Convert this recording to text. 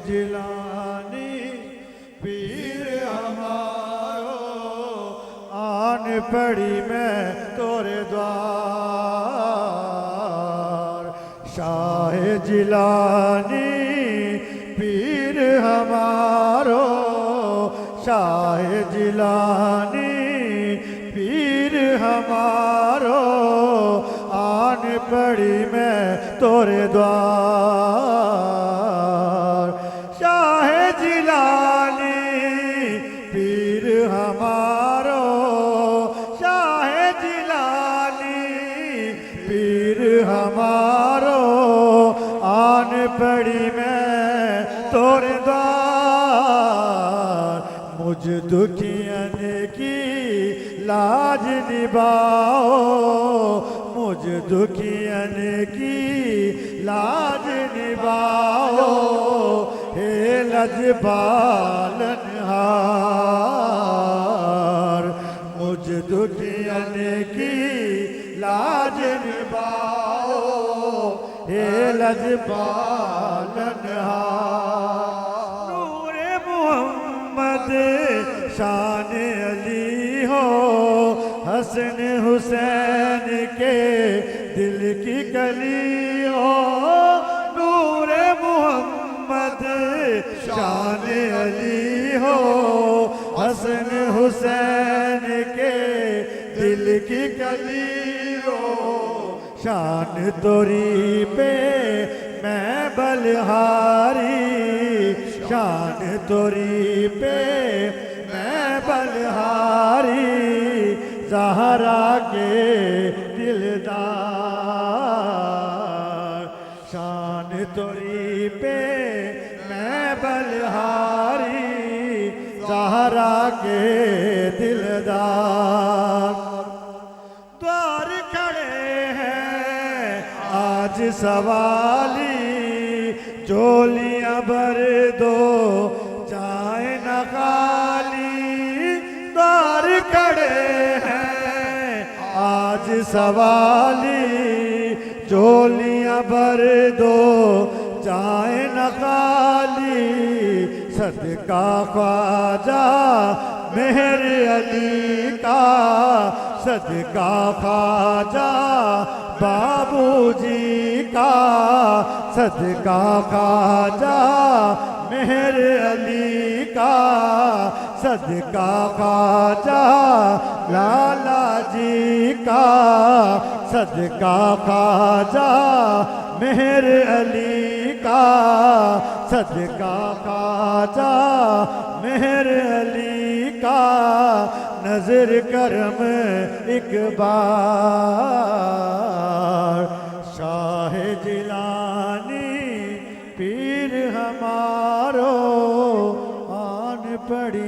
जिलानी पीर हमारो आन पड़ी मैं तोरे द्वार। शाह जिलानी पीर हमारो शाह जिलानी पीर हमारो आन पड़ी मैं तोरे द्वार। शाह जिलानी पीर हमारो शाह जिलानी पीर हमारो आन पड़ी मैं तोरे द्वार। मुझ दुखियन की लाज निभाओ मुझ दुखियन की लाज निभाओ हे लजपालनहार। मुझ दुखियन की लाज निभाओ हे लजपालनहार। नूरे मोहम्मद शान अली हो हसन हुसैन के दिल की कली हो। नूरे मोहम्मद शान अली हो हसन हुसैन के दिल की कली हो। शान तोरी पे मैं बलहारी शान तोरी पे मैं बलहारी। ज़हरा के दिलदार शान तोरी पे मैं बलहारी। ज़हरा के दिलदार। द्वार खड़े हैं आज सवाली झोलियां भर दो जाए न खाली। द्वार खड़े हैं आज सवाली झोलियां भर दो जाए न खाली। सदका ख्वाजा मेहर अली का सदका ख्वाजा बाबूजी का सदका ख्वाजा मेहर अली का सदका ख्वाजा लाला जी का सदका ख्वाजा मेहर अली का सदका ख्वाजा मेहर अली का। नजर करम एक बार शाह जिलानी पीर हमारो आन पड़ी